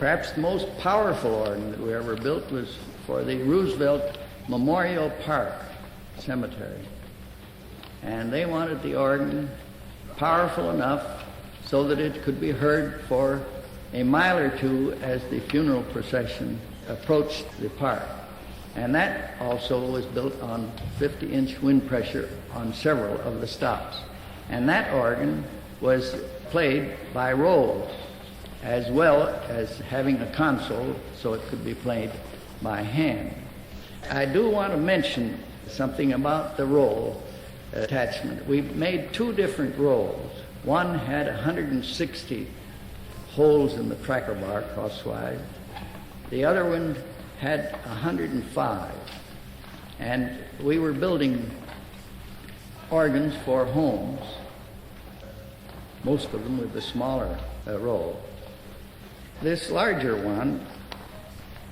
Perhaps the most powerful organ that we ever built was for the Roosevelt Memorial Park Cemetery. And they wanted the organ powerful enough so that it could be heard for a mile or two as the funeral procession approached the park. And that also was built on 50-inch wind pressure on several of the stops. And that organ was played by rolls, as well as having a console so it could be played by hand. I do want to mention something about the roll attachment. We made two different rolls. One had 160 holes in the tracker bar crosswise. The other one had 105. And we were building organs for homes, most of them with the smaller roll. This larger one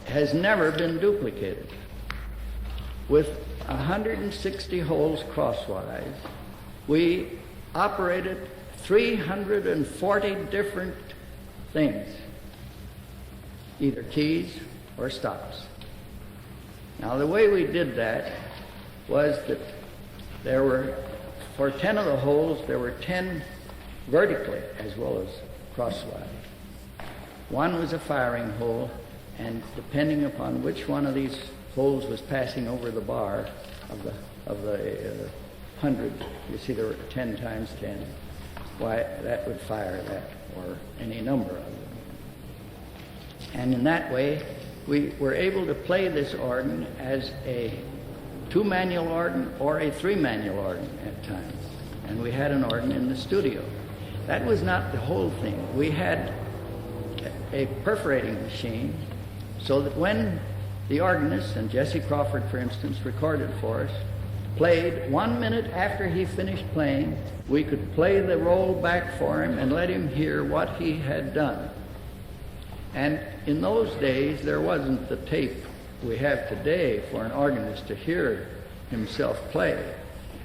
has never been duplicated. With 160 holes crosswise, we operated 340 different things, either keys or stops. Now, the way we did that was that there were, for 10 of the holes, there were 10 vertically as well as crosswise. One was a firing hole, and depending upon which one of these holes was passing over the bar of the 100, you see there were 10 times 10, why that would fire that, or any number of them. And in that way, we were able to play this organ as a 2-manual organ or a 3-manual organ at times. And we had an organ in the studio. That was not the whole thing. We had a perforating machine so that when the organist, and Jesse Crawford, for instance, recorded for us, played 1 minute after he finished playing, we could play the roll back for him and let him hear what he had done. And in those days, there wasn't the tape we have today for an organist to hear himself play.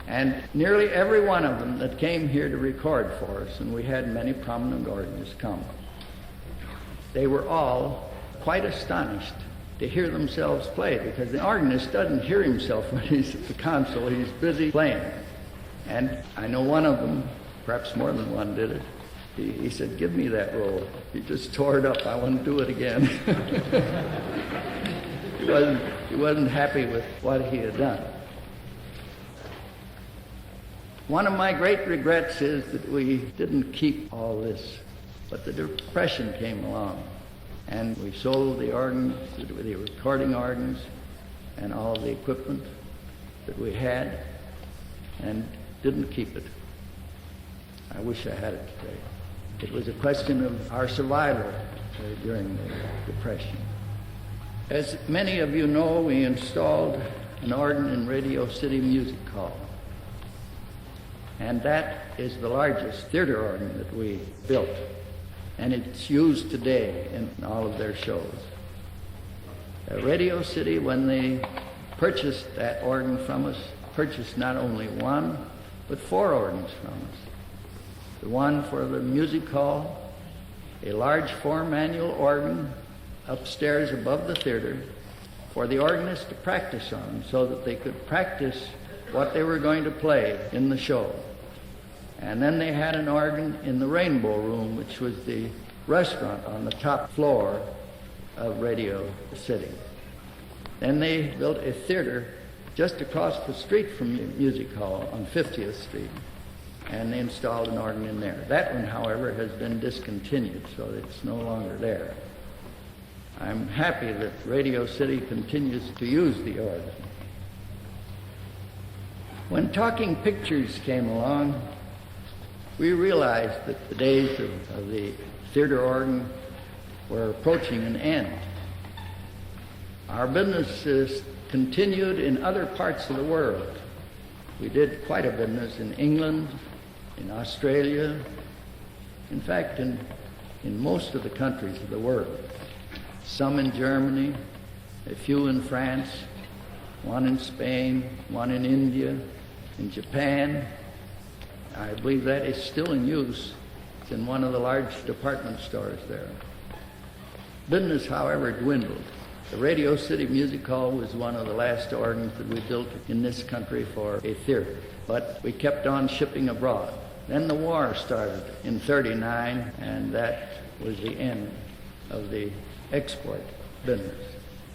And nearly every one of them that came here to record for us, and we had many prominent organists come, they were all quite astonished to hear themselves play, because the organist doesn't hear himself when he's at the console. He's busy playing. And I know one of them, perhaps more than one, did it. He said, "Give me that roll." He just tore it up. I want to do it again. He wasn't happy with what he had done. One of my great regrets is that we didn't keep all this, but the Depression came along, and we sold the organs, the recording organs, and all the equipment that we had, and didn't keep it. I wish I had it today. It was a question of our survival during the Depression. As many of you know, we installed an organ in Radio City Music Hall. And that is the largest theater organ that we built. And it's used today in all of their shows. Radio City, when they purchased that organ from us, purchased not only one, but 4 organs from us. The one for the music hall, a large 4-manual organ upstairs above the theater for the organist to practice on, so that they could practice what they were going to play in the show. And then they had an organ in the Rainbow Room, which was the restaurant on the top floor of Radio City. Then they built a theater just across the street from the music hall on 50th Street, and they installed an organ in there. That one, however, has been discontinued, so it's no longer there. I'm happy that Radio City continues to use the organ. When talking pictures came along, we realized that the days of the theater organ were approaching an end. Our business continued in other parts of the world. We did quite a business in England, in Australia, in fact, in most of the countries of the world. Some in Germany, a few in France, one in Spain, one in India, in Japan. I believe that is still in use. It's in one of the large department stores there. Business, however, dwindled. The Radio City Music Hall was one of the last organs that we built in this country for a theater, but we kept on shipping abroad. Then the war started in '39, and that was the end of the export business.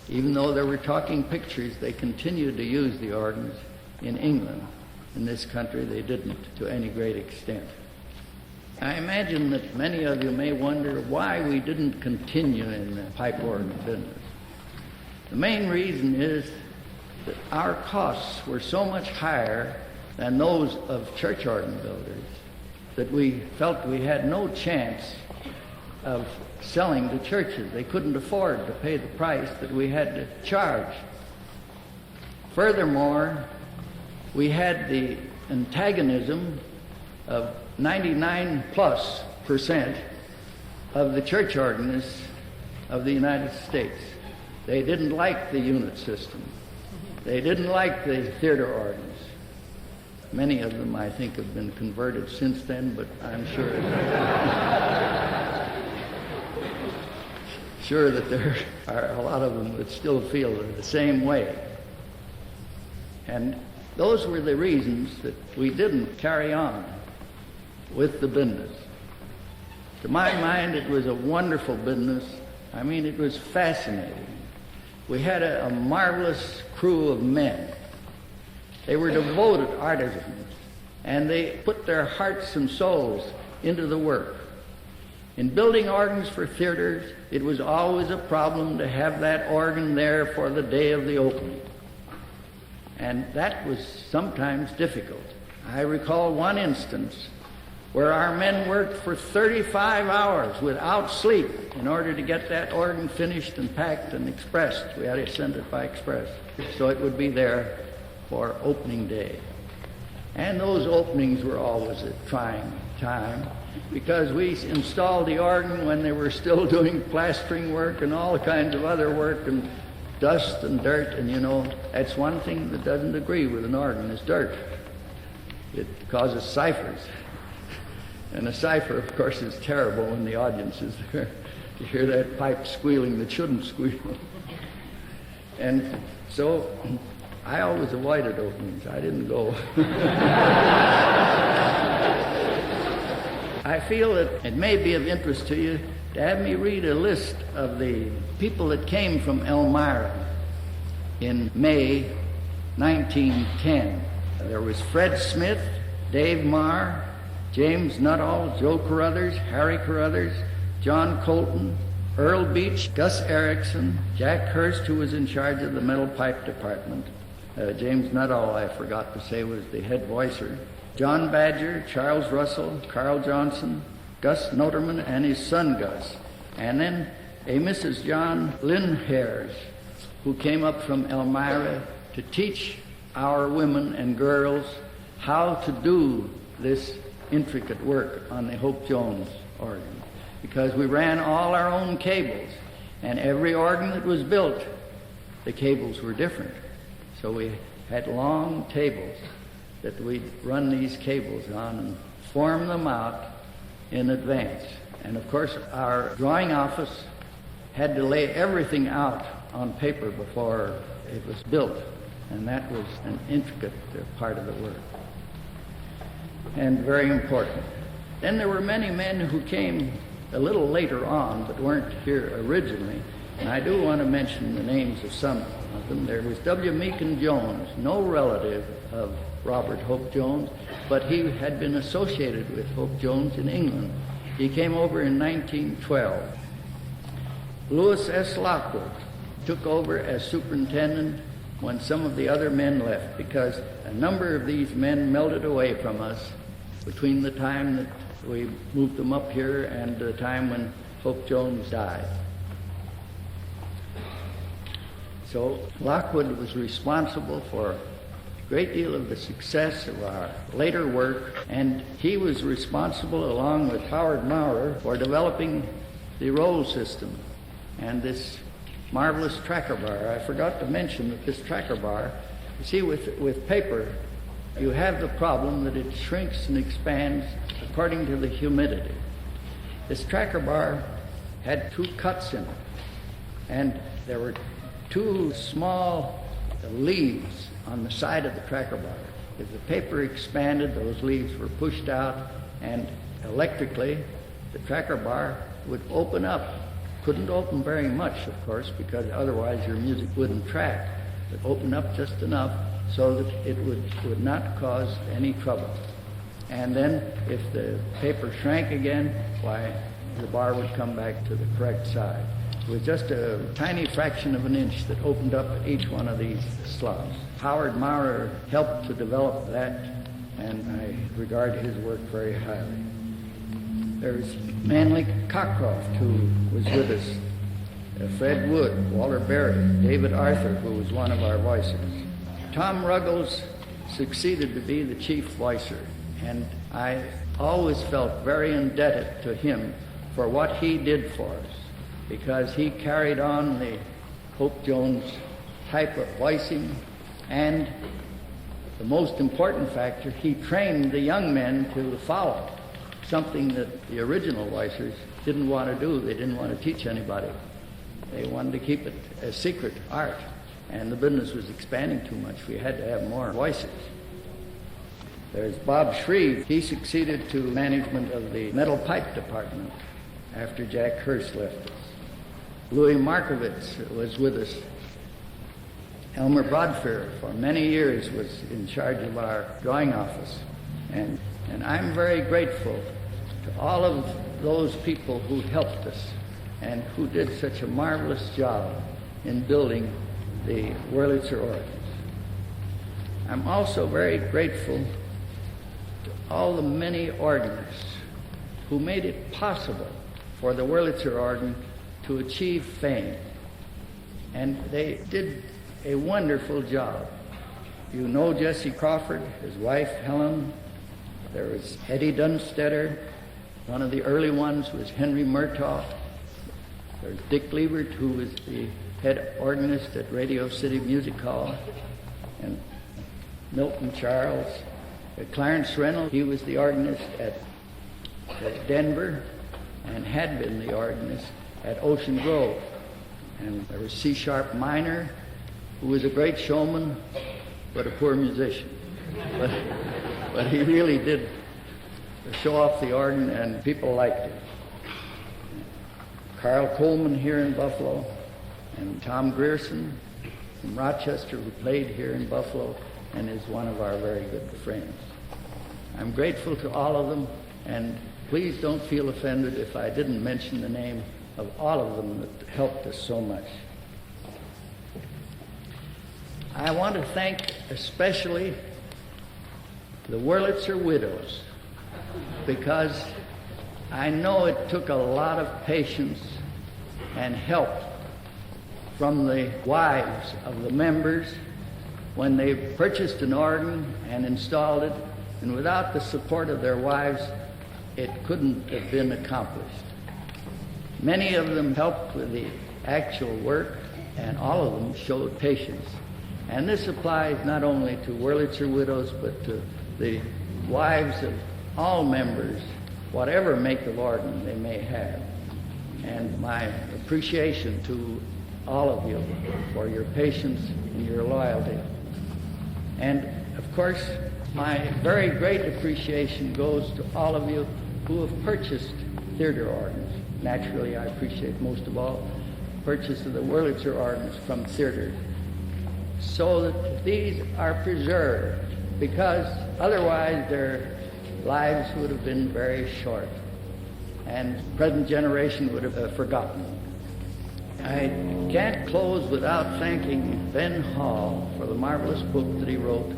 Even though there were talking pictures, they continued to use the organs in England. In this country, they didn't to any great extent. I imagine that many of you may wonder why we didn't continue in the pipe organ business. The main reason is that our costs were so much higher than those of church organ builders that we felt we had no chance of selling to churches. They couldn't afford to pay the price that we had to charge. Furthermore, we had the antagonism of 99+% of the church organists of the United States. They didn't like the unit system. They didn't like the theater organs. Many of them, I think, have been converted since then, but I'm sure that there are a lot of them that still feel the same way. And those were the reasons that we didn't carry on with the business. To my mind, it was a wonderful business. I mean, it was fascinating. We had a marvelous crew of men. They were devoted artisans, and they put their hearts and souls into the work. In building organs for theaters, it was always a problem to have that organ there for the day of the opening. And that was sometimes difficult. I recall one instance where our men worked for 35 hours without sleep in order to get that organ finished and packed and expressed. We had to send it by express, so it would be there for opening day. And those openings were always a trying time, because we installed the organ when they were still doing plastering work and all kinds of other work, and dust and dirt, and you know, that's one thing that doesn't agree with an organ is dirt. It causes ciphers. And a cipher, of course, is terrible when the audience is there. You hear that pipe squealing that shouldn't squeal. And so I always avoided openings. I didn't go. I feel that it may be of interest to you to have me read a list of the people that came from Elmira in May 1910. There was Fred Smith, Dave Marr, James Nuttall, Joe Carruthers, Harry Carruthers, John Colton, Earl Beach, Gus Erickson, Jack Hurst, who was in charge of the metal pipe department. James Nuttall, I forgot to say, was the head voicer. John Badger, Charles Russell, Carl Johnson, Gus Noterman, and his son Gus. And then a Mrs. John Lindhairs, who came up from Elmira to teach our women and girls how to do this intricate work on the Hope Jones organ, because we ran all our own cables, and every organ that was built, the cables were different. So we had long tables that we'd run these cables on and form them out in advance. And of course, our drawing office had to lay everything out on paper before it was built, and that was an intricate part of the work, and very important. Then there were many men who came a little later on but weren't here originally, and I do want to mention the names of some of them. There was W. Meakin Jones, no relative of Robert Hope Jones, but he had been associated with Hope Jones in England. He came over in 1912. Lewis S. Lockwood took over as superintendent when some of the other men left, because a number of these men melted away from us between the time that we moved them up here and the time when Hope Jones died. So Lockwood was responsible for a great deal of the success of our later work, and he was responsible, along with Howard Maurer, for developing the roll system and this marvelous tracker bar. I forgot to mention that this tracker bar, you see, with paper, you have the problem that it shrinks and expands according to the humidity. This tracker bar had 2 cuts in it, and there were 2 small leaves on the side of the tracker bar. If the paper expanded, those leaves were pushed out, and electrically, the tracker bar would open up. Couldn't open very much, of course, because otherwise your music wouldn't track, but open up just enough so that it would not cause any trouble. And then if the paper shrank again, why, the bar would come back to the correct side. It was just a tiny fraction of an inch that opened up each one of these slots. Howard Maurer helped to develop that, and I regard his work very highly. There's Manley Cockcroft, who was with us, Fred Wood, Walter Berry, David Arthur, who was one of our voicers. Tom Ruggles succeeded to be the chief voicer, and I always felt very indebted to him for what he did for us, because he carried on the Hope Jones type of voicing, and the most important factor, he trained the young men to follow, something that the original voicers didn't want to do. They didn't want to teach anybody. They wanted to keep it a secret art, and the business was expanding too much. We had to have more voices. There's Bob Shreve. He succeeded to management of the metal pipe department after Jack Hurst left us. Louis Markovitz was with us. Elmer Brodfer, for many years, was in charge of our drawing office. And I'm very grateful to all of those people who helped us and who did such a marvelous job in building the Wurlitzer organs. I'm also very grateful to all the many organists who made it possible for the Wurlitzer organ to achieve fame. And they did a wonderful job. You know Jesse Crawford, his wife Helen. There was Eddie Dunstetter. One of the early ones was Henry Murtaugh. There's Dick Liebert, who was the head organist at Radio City Music Hall, and Milton Charles. Clarence Reynolds, he was the organist at Denver and had been the organist at Ocean Grove. And there was C. Sharp Minor, who was a great showman, but a poor musician. But he really did show off the organ, and people liked it. Carl Coleman here in Buffalo, and Tom Grierson from Rochester, who played here in Buffalo and is one of our very good friends. I'm grateful to all of them, and please don't feel offended if I didn't mention the name of all of them that helped us so much. I want to thank especially the Wurlitzer widows, because I know it took a lot of patience and help from the wives of the members when they purchased an organ and installed it, and without the support of their wives, it couldn't have been accomplished. Many of them helped with the actual work, and all of them showed patience. And this applies not only to Wurlitzer widows, but to the wives of all members, whatever make of organ they may have. And my appreciation to all of you for your patience and your loyalty. And of course, my very great appreciation goes to all of you who have purchased theater organs. Naturally, I appreciate most of all purchase of the Wurlitzer organs from theaters, so that these are preserved, because otherwise their lives would have been very short, and the present generation would have forgotten. I can't close without thanking Ben Hall for the marvelous book that he wrote,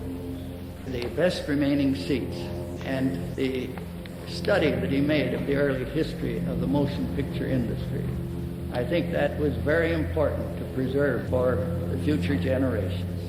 The Best Remaining Seats, and the study that he made of the early history of the motion picture industry. I think that was very important to preserve for the future generations.